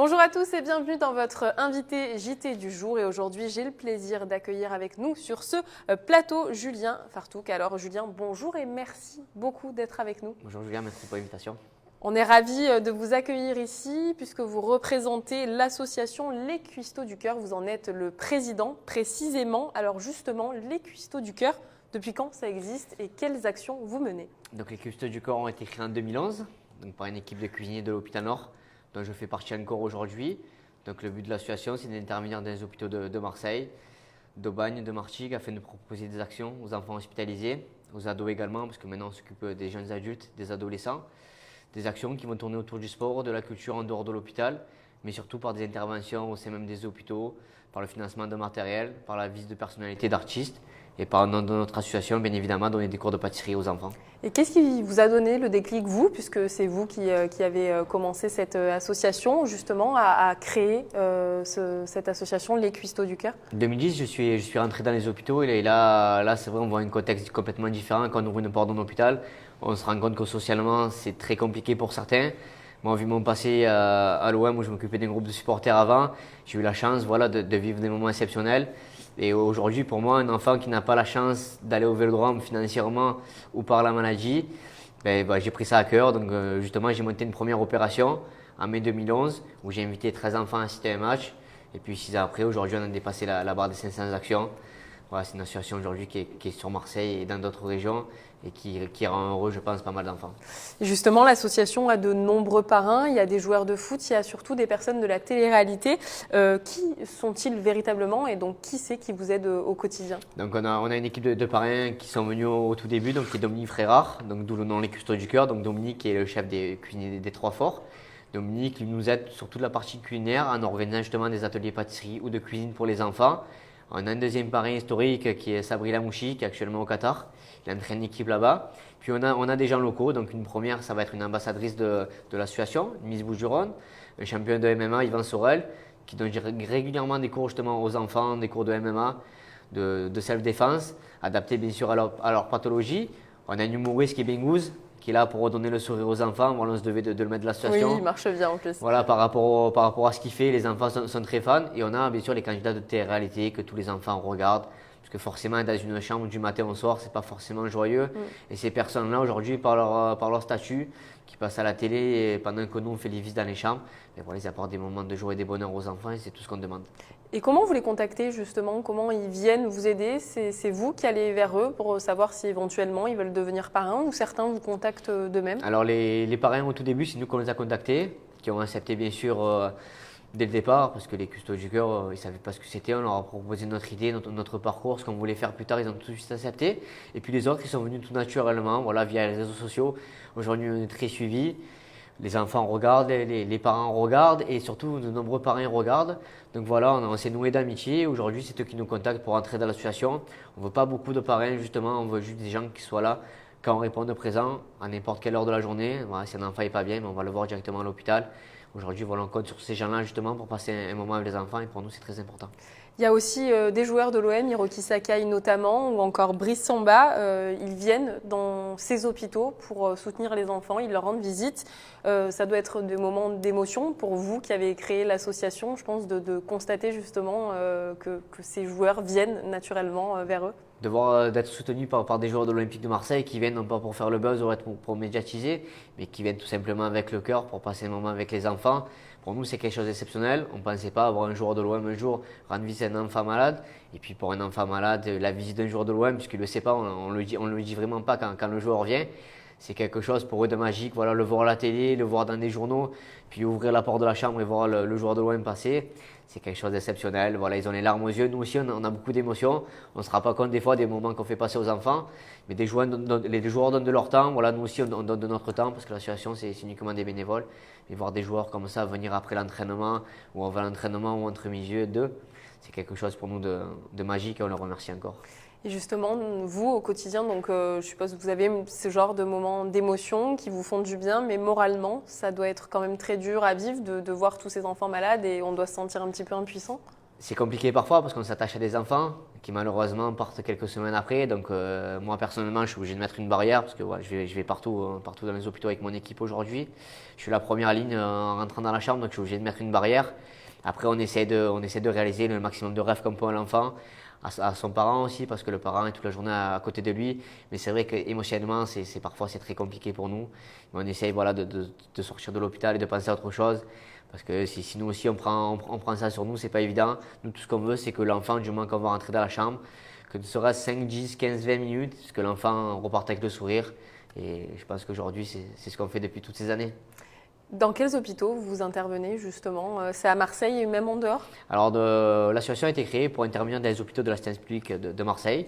Bonjour à tous et bienvenue dans votre invité JT du jour. Et aujourd'hui, j'ai le plaisir d'accueillir avec nous sur ce plateau Julien Fartouk. Alors Julien, bonjour et merci beaucoup d'être avec nous. Bonjour Julien, merci pour l'invitation. On est ravis de vous accueillir ici puisque vous représentez l'association Les Cuistots du Cœur. Vous en êtes le président précisément. Alors justement, Les Cuistots du Cœur, depuis quand ça existe et quelles actions vous menez? Donc les Cuistots du Cœur ont été créés en 2011 donc par une équipe de cuisiniers de l'hôpital Nord dont je fais partie encore aujourd'hui. Donc le but de l'association, c'est d'intervenir dans les hôpitaux de Marseille, d'Aubagne, de Martigues afin de proposer des actions aux enfants hospitalisés, aux ados également parce que maintenant on s'occupe des jeunes adultes, des adolescents. Des actions qui vont tourner autour du sport, de la culture en dehors de l'hôpital, mais surtout par des interventions au sein même des hôpitaux, par le financement de matériel, par la visite de personnalités, d'artistes et par notre association, bien évidemment, donner des cours de pâtisserie aux enfants. Et qu'est-ce qui vous a donné le déclic, vous, puisque c'est vous qui avez commencé cette association, justement, à créer cette association, Les Cuistots du Cœur? En 2010, je suis rentré dans les hôpitaux et là c'est vrai, on voit un contexte complètement différent. Quand on ouvre une porte d'un hôpital, on se rend compte que socialement, c'est très compliqué pour certains. Moi, vu mon passé à l'OM où je m'occupais d'un groupe de supporters avant, j'ai eu la chance de vivre des moments exceptionnels. Et aujourd'hui, pour moi, un enfant qui n'a pas la chance d'aller au Vélodrome financièrement ou par la maladie, j'ai pris ça à cœur. Donc justement, j'ai monté une première opération en mai 2011 où j'ai invité 13 enfants à assister à un match. Et puis 6 ans après, aujourd'hui, on a dépassé la barre des 500 actions. Voilà, c'est une association aujourd'hui qui est sur Marseille et dans d'autres régions et qui rend heureux, je pense, pas mal d'enfants. Justement, l'association a de nombreux parrains, il y a des joueurs de foot, il y a surtout des personnes de la télé-réalité. Qui sont-ils véritablement et donc qui c'est qui vous aide au quotidien? Donc on a une équipe de parrains qui sont venus au tout début, donc qui est Dominique Frérard, donc d'où le nom Les Cuistots du Cœur. Donc Dominique qui est le chef des cuisiniers des Trois Forts. Dominique nous aide sur toute la partie culinaire en organisant justement des ateliers pâtisserie ou de cuisine pour les enfants. On a un deuxième parrain historique qui est Sabri Lamouchi, qui est actuellement au Qatar. Il entraîne une équipe là-bas. Puis on a des gens locaux. Donc une première, ça va être une ambassadrice de l'association, Miss Bouches-du-Rhône, un champion de MMA, Yvan Sorel, qui donne régulièrement des cours justement aux enfants, des cours de MMA, de self-défense, adaptés bien sûr à leur pathologie. On a un humoriste qui est Bengouz, qui est là pour redonner le sourire aux enfants. Voilà, on se devait de le mettre de l'association. Oui, il marche bien en plus. Voilà, par rapport à ce qu'il fait, les enfants sont très fans. Et on a bien sûr les candidats de télé-réalité que tous les enfants regardent. Parce que forcément, dans une chambre du matin au soir, c'est pas forcément joyeux. Et ces personnes-là, aujourd'hui, par leur statut, qui passent à la télé et pendant que nous, on fait les visites dans les chambres, voilà, ils apportent des moments de joie et de bonheur aux enfants et c'est tout ce qu'on demande. Et comment vous les contactez justement? Comment ils viennent vous aider? C'est vous qui allez vers eux pour savoir si éventuellement ils veulent devenir parrains ou certains vous contactent d'eux-mêmes? Alors les parrains au tout début, c'est nous qu'on les a contactés, qui ont accepté bien sûr dès le départ, parce que les Cuistots du Cœur, ils ne savaient pas ce que c'était. On leur a proposé notre idée, notre parcours, ce qu'on voulait faire plus tard, ils ont tout de suite accepté. Et puis les autres, ils sont venus tout naturellement, voilà, via les réseaux sociaux. Aujourd'hui, on est très suivis. Les enfants regardent, les parents regardent et surtout de nombreux parrains regardent. Donc voilà, on s'est noué d'amitié. Aujourd'hui, c'est eux qui nous contactent pour entrer dans l'association. On ne veut pas beaucoup de parrains justement, on veut juste des gens qui soient là quand on répond présent à n'importe quelle heure de la journée. Voilà, si un enfant n'est pas bien, on va le voir directement à l'hôpital. Aujourd'hui, voilà, on compte sur ces gens-là justement pour passer un moment avec les enfants et pour nous, c'est très important. Il y a aussi des joueurs de l'OM, Hiroki Sakai notamment, ou encore Brice Samba. Ils viennent dans ces hôpitaux pour soutenir les enfants, ils leur rendent visite. Ça doit être des moments d'émotion pour vous qui avez créé l'association, je pense, de constater justement que ces joueurs viennent naturellement vers eux. D'être soutenus par des joueurs de l'Olympique de Marseille qui viennent non pas pour faire le buzz ou être pour médiatiser, mais qui viennent tout simplement avec le cœur pour passer un moment avec les enfants. Pour nous, c'est quelque chose d'exceptionnel. On ne pensait pas avoir un joueur de l'OM un jour rendre visite à un enfant malade. Et puis pour un enfant malade, la visite d'un joueur de l'OM, puisqu'il ne le sait pas, on ne le dit vraiment pas quand le joueur vient. C'est quelque chose pour eux de magique. Voilà, le voir à la télé, le voir dans des journaux, puis ouvrir la porte de la chambre et voir le joueur de l'OM passer. C'est quelque chose d'exceptionnel. Voilà, ils ont les larmes aux yeux. Nous aussi, on a beaucoup d'émotions. On ne se rend pas compte des fois des moments qu'on fait passer aux enfants. Mais les joueurs donnent de leur temps. Voilà, nous aussi, on donne de notre temps parce que l'association, c'est uniquement des bénévoles. Mais voir des joueurs comme ça venir après l'entraînement ou avant l'entraînement ou entre milieu et deux, c'est quelque chose pour nous de magique et on le remercie encore. Et justement, vous, au quotidien, donc, je suppose que vous avez ce genre de moments d'émotion qui vous font du bien, mais moralement, ça doit être quand même très dur à vivre de voir tous ces enfants malades et on doit se sentir un petit peu impuissant. C'est compliqué parfois parce qu'on s'attache à des enfants qui malheureusement partent quelques semaines après. Donc moi personnellement, je suis obligé de mettre une barrière parce que voilà, je vais partout, partout dans les hôpitaux avec mon équipe aujourd'hui. Je suis la première ligne en rentrant dans la chambre, donc je suis obligé de mettre une barrière. Après, on essaie de réaliser le maximum de rêves qu'on peut à l'enfant, à son parent aussi, parce que le parent est toute la journée à côté de lui. Mais c'est vrai qu'émotionnellement, parfois c'est très compliqué pour nous. Mais on essaye voilà, de sortir de l'hôpital et de penser à autre chose. Parce que si nous aussi on prend ça sur nous, c'est pas évident. Nous, tout ce qu'on veut, c'est que l'enfant, du moment qu'on va rentrer dans la chambre, que ce sera 5, 10, 15, 20 minutes, que l'enfant reparte avec le sourire. Et je pense qu'aujourd'hui, c'est ce qu'on fait depuis toutes ces années. Dans quels hôpitaux vous intervenez justement? C'est à Marseille et même en dehors? Alors, l'association a été créée pour intervenir dans les hôpitaux de l'assistance publique de Marseille,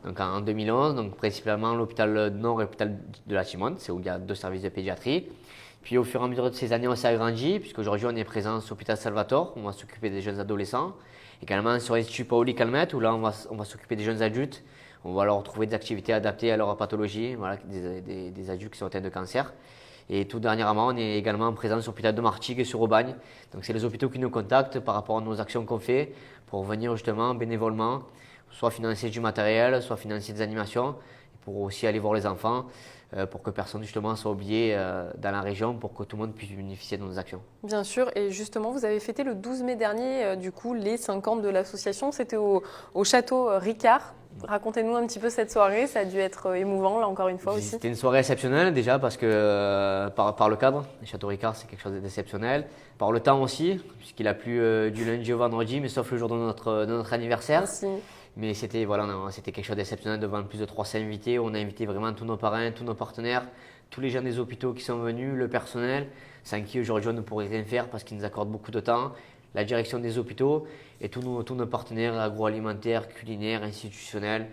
donc en 2011, donc principalement l'hôpital Nord et l'hôpital de la Timone, c'est où il y a 2 services de pédiatrie. Puis au fur et à mesure de ces années, on s'est agrandi, puisqu'aujourd'hui on est présent sur l'hôpital Salvatore, où on va s'occuper des jeunes adolescents. Également sur l'Institut Paoli Calmette, où là on va s'occuper des jeunes adultes. On va leur trouver des activités adaptées à leur pathologie, voilà, des adultes qui sont atteints de cancer. Et tout dernièrement, on est également présent sur l'hôpital de Martigues et sur Aubagne. Donc c'est les hôpitaux qui nous contactent par rapport à nos actions qu'on fait pour venir justement bénévolement, soit financer du matériel, soit financer des animations, pour aussi aller voir les enfants, pour que personne justement soit oublié dans la région, pour que tout le monde puisse bénéficier de nos actions. Bien sûr, et justement vous avez fêté le 12 mai dernier du coup les 5 ans de l'association, c'était au château Ricard. Racontez-nous un petit peu cette soirée, ça a dû être émouvant là encore une fois aussi. C'était une soirée exceptionnelle déjà parce que par le cadre, le château Ricard c'est quelque chose d'exceptionnel, par le temps aussi, puisqu'il a plu du lundi au vendredi, mais sauf le jour de notre anniversaire. Merci. Mais c'était voilà, c'était quelque chose d'exceptionnel devant plus de 300 invités. On a invité vraiment tous nos parrains, tous nos partenaires, tous les gens des hôpitaux qui sont venus, le personnel, sans qui aujourd'hui on ne pourrait rien faire parce qu'ils nous accordent beaucoup de temps, la direction des hôpitaux et tous nos partenaires agroalimentaires, culinaires, institutionnels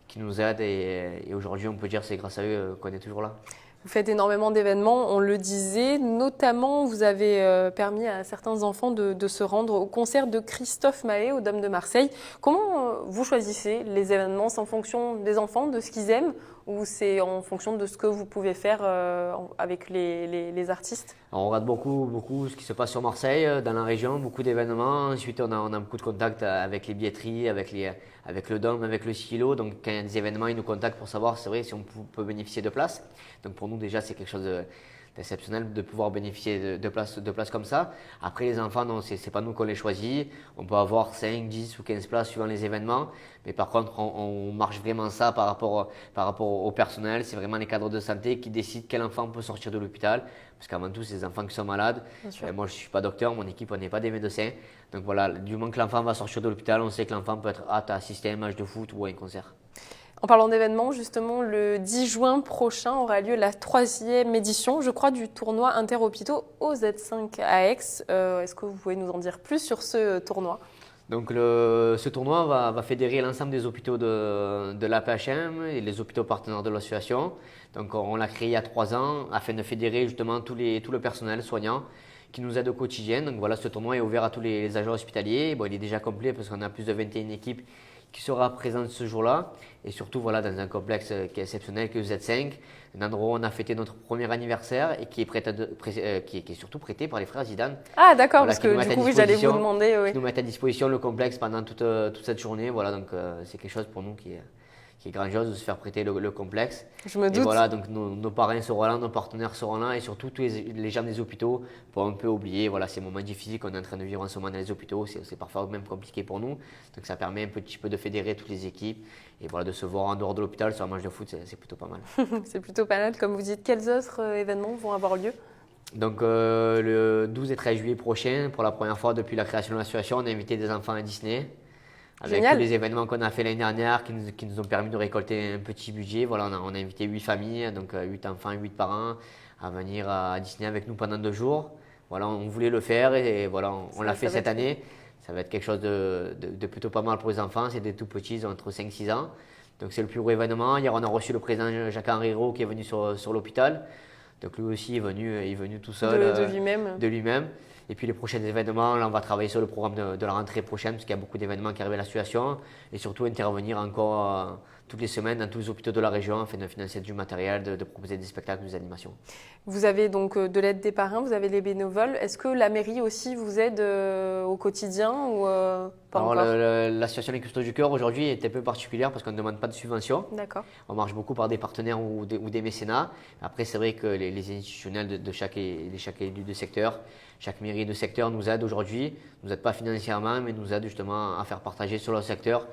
qui nous aident. Et aujourd'hui, on peut dire que c'est grâce à eux qu'on est toujours là. Vous faites énormément d'événements, on le disait, notamment vous avez permis à certains enfants de se rendre au concert de Christophe Maé au Dôme de Marseille. Comment vous choisissez les événements? C'est en fonction des enfants, de ce qu'ils aiment, ou c'est en fonction de ce que vous pouvez faire avec les artistes? Alors, on regarde beaucoup ce qui se passe sur Marseille, dans la région, beaucoup d'événements. Ensuite, on a beaucoup de contacts avec les billetteries, avec le Dôme, avec le Stylo. Donc, quand il y a des événements, ils nous contactent pour savoir, c'est vrai, si on peut bénéficier de places. Donc, pour nous, déjà, c'est quelque chose d'exceptionnel de pouvoir bénéficier de places comme ça. Après, les enfants, non, c'est pas nous qu'on les choisit. On peut avoir 5, 10 ou 15 places suivant les événements. Mais par contre, on marche vraiment ça par rapport au personnel. C'est vraiment les cadres de santé qui décident quel enfant peut sortir de l'hôpital. Parce qu'avant tout, c'est des enfants qui sont malades. Moi, je ne suis pas docteur, mon équipe, on n'est pas des médecins. Donc voilà, du moment que l'enfant va sortir de l'hôpital, on sait que l'enfant peut être apte à assister à un match de foot ou à un concert. En parlant d'événements, justement, le 10 juin prochain aura lieu la 3e édition, je crois, du tournoi Interhôpitaux OZ5 à Aix. Est-ce que vous pouvez nous en dire plus sur ce tournoi? Donc ce tournoi va fédérer l'ensemble des hôpitaux de l'APHM et les hôpitaux partenaires de l'association. Donc on l'a créé il y a 3 ans afin de fédérer justement tout le personnel soignant qui nous aide au quotidien. Donc voilà, ce tournoi est ouvert à tous les agents hospitaliers. Bon, il est déjà complet parce qu'on a plus de 21 équipes qui sera présente ce jour-là. Et surtout voilà, dans un complexe qui est exceptionnel, que Z5, un endroit où on a fêté notre premier anniversaire et qui est surtout prêté par les frères Zidane. Ah d'accord, Voilà, parce que du coup, oui, j'allais vous demander. Oui. Qui nous mettent à disposition le complexe pendant toute cette journée. Voilà, donc c'est quelque chose pour nous qui est grandiose de se faire prêter le complexe. Je me doute. Et voilà, donc nos parrains seront là, nos partenaires seront là et surtout tous les gens des hôpitaux pour un peu oublier voilà, ces moments difficiles qu'on est en train de vivre en ce moment dans les hôpitaux. C'est parfois même compliqué pour nous. Donc ça permet un petit peu de fédérer toutes les équipes et voilà, de se voir en dehors de l'hôpital sur un match de foot, c'est plutôt pas mal. C'est plutôt pas mal, comme vous dites. Quels autres événements vont avoir lieu? Donc le 12 et 13 juillet prochain, pour la première fois depuis la création de l'association, on a invité des enfants à Disney. Avec tous les événements qu'on a fait l'année dernière qui nous ont permis de récolter un petit budget. Voilà, on a invité 8 familles, donc 8 enfants et 8 parents à venir à Disney avec nous pendant 2 jours. Voilà, on voulait le faire et voilà, on l'a fait cette année. Ça va être quelque chose de plutôt pas mal pour les enfants. C'est des tout petits, ils ont entre 5 et 6 ans. Donc c'est le plus gros événement. Hier, on a reçu le président Jacques-Henri Hérault qui est venu sur l'hôpital. Donc lui aussi est venu tout seul. De lui-même. Et puis les prochains événements, là on va travailler sur le programme de la rentrée prochaine parce qu'il y a beaucoup d'événements qui arrivent à l'association et surtout intervenir encore toutes les semaines dans tous les hôpitaux de la région afin de financer du matériel, de proposer des spectacles, des animations. Vous avez donc de l'aide des parrains, vous avez les bénévoles. Est-ce que la mairie aussi vous aide au quotidien ou pas Alors, encore? l'association Les Custos du Cœur aujourd'hui est un peu particulière parce qu'on ne demande pas de subvention. D'accord. On marche beaucoup par des partenaires ou des mécénats. Après, c'est vrai que les institutionnels de chaque élu de secteur, chaque mairie de secteur nous aide aujourd'hui, nous aide pas financièrement, mais nous aide justement à faire partager sur leur secteur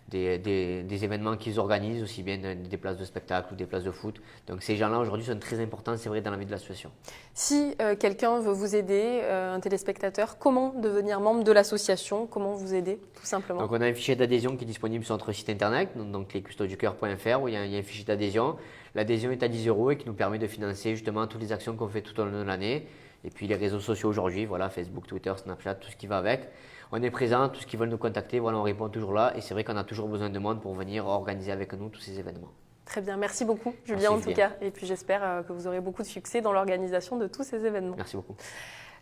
des événements qu'ils organisent, aussi bien des places de spectacle ou des places de foot. Donc ces gens-là aujourd'hui sont très importants, c'est vrai, dans la vie de l'association. Si quelqu'un veut vous aider, un téléspectateur, comment devenir membre de l'association? Comment vous aider, tout simplement? Donc on a un fichier d'adhésion qui est disponible sur notre site internet, donc lescustosducoeur.fr, où il y a un fichier d'adhésion. L'adhésion est à 10 € et qui nous permet de financer justement toutes les actions qu'on fait tout au long de l'année. Et puis les réseaux sociaux aujourd'hui, voilà, Facebook, Twitter, Snapchat, tout ce qui va avec. On est présent, tous ceux qui veulent nous contacter, voilà, on répond toujours là. Et c'est vrai qu'on a toujours besoin de monde pour venir organiser avec nous tous ces événements. Très bien, merci beaucoup Julien Merci, en tout cas. Et puis j'espère que vous aurez beaucoup de succès dans l'organisation de tous ces événements. Merci beaucoup.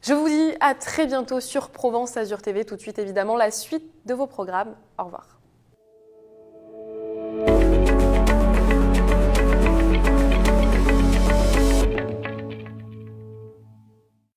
Je vous dis à très bientôt sur Provence Azur TV. Tout de suite évidemment la suite de vos programmes. Au revoir.